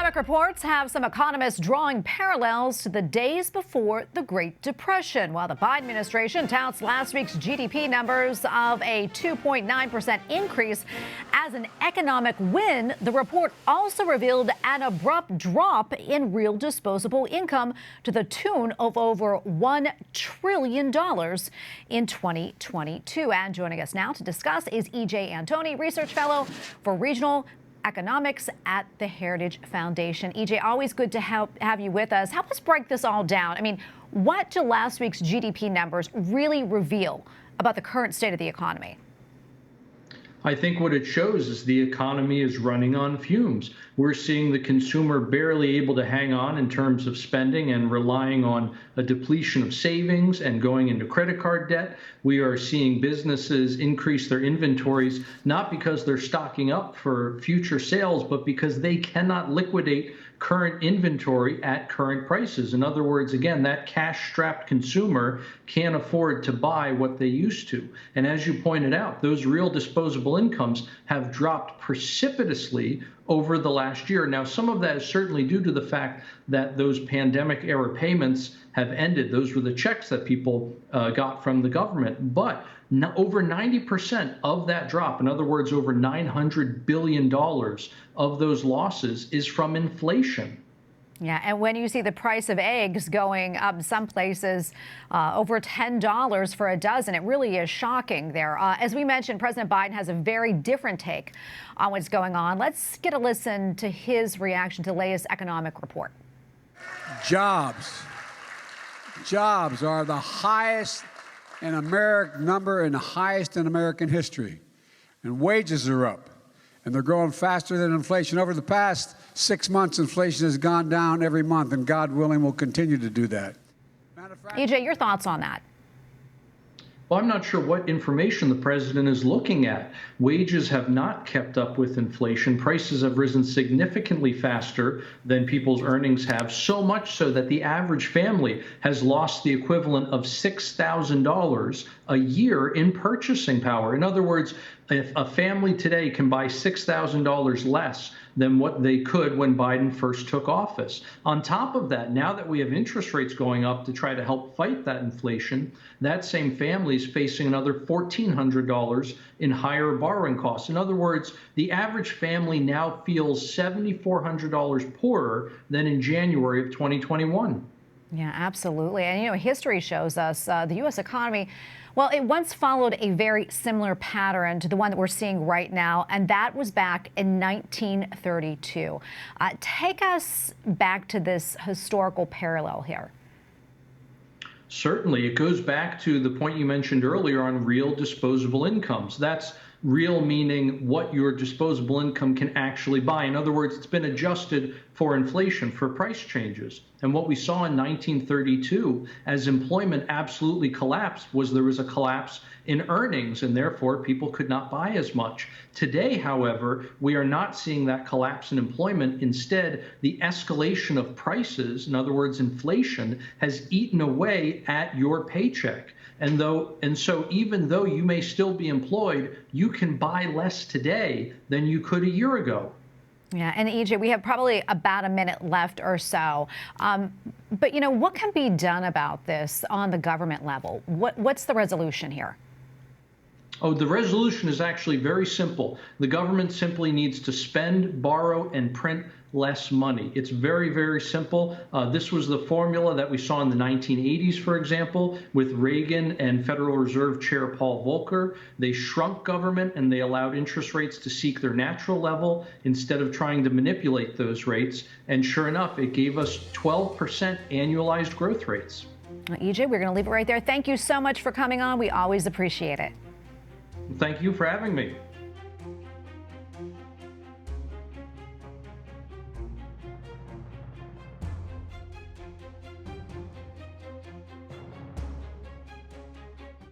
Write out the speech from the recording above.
Economic reports have some economists drawing parallels to the days before the Great Depression. While the Biden administration touts last week's GDP numbers of a 2.9% increase as an economic win, the report also revealed an abrupt drop in real disposable income to the tune of over $1 trillion in 2022. And joining us now to discuss is Antoni, Research Fellow for Regional Economics at the Heritage Foundation. Always good to have you with us. Help us break this all down. I mean, what do last week's GDP numbers really reveal about the current state of the economy? I think what it shows is the economy is running on fumes. We're seeing the consumer barely able to hang on in terms of spending and relying on a depletion of savings and going into credit card debt. We are seeing businesses increase their inventories, not because they're stocking up for future sales, but because they cannot liquidate current inventory at current prices. In other words, again, that cash-strapped consumer can't afford to buy what they used to. And as you pointed out, those real disposable incomes have dropped precipitously over the last year. Now, some of that is certainly due to the fact that those pandemic-era payments have ended. Those were the checks that people got from the government. But over 90% of that drop, in other words, over $900 billion of those losses is from inflation. Yeah, and when you see the price of eggs going up in some places over $10 for a dozen, it really is shocking there. As we mentioned, President Biden has a very different take on what's going on. Let's get a listen to his reaction to the latest economic report. Jobs are the highest in American number and the highest in American history. And wages are up, and they're growing faster than inflation. Over the past 6 months, inflation has gone down every month, and God willing, will continue to do that. Your thoughts on that? Well, I'm not sure what information the president is looking at. Wages have not kept up with inflation. Prices have risen significantly faster than people's earnings have, so much so that the average family has lost the equivalent of $6,000 a year in purchasing power. In other words, if a family today can buy $6,000 less than what they could when Biden first took office. On top of that, now that we have interest rates going up to try to help fight that inflation, that same family is facing another $1,400 in higher borrowing costs. In other words, the average family now feels $7,400 poorer than in January of 2021. Yeah, absolutely. And, history shows us the U.S. economy, well, it once followed a very similar pattern to the one that we're seeing right now, and that was back in 1932. Take us back to this historical parallel here. Certainly. It goes back to the point you mentioned earlier on real disposable incomes. That's real meaning what your disposable income can actually buy. In other words, it's been adjusted for inflation, for price changes. And what we saw in 1932, as employment absolutely collapsed, was there was a collapse in earnings, and therefore people could not buy as much. Today, however, we are not seeing that collapse in employment. Instead, the escalation of prices, in other words, inflation, has eaten away at your paycheck. And so even though you may still be employed, you can buy less today than you could a year ago. Yeah, and we have probably about a minute left or so. But, what can be done about this on the government level? What's the resolution here? Oh, the resolution is actually very simple. The government simply needs to spend, borrow, and print less money. It's very, very simple. This was the formula that we saw in the 1980s, for example, with Reagan and Federal Reserve Chair Paul Volcker. They shrunk government and they allowed interest rates to seek their natural level instead of trying to manipulate those rates. And sure enough, it gave us 12% annualized growth rates. We're going to leave it right there. Thank you so much for coming on. We always appreciate it. Thank you for having me.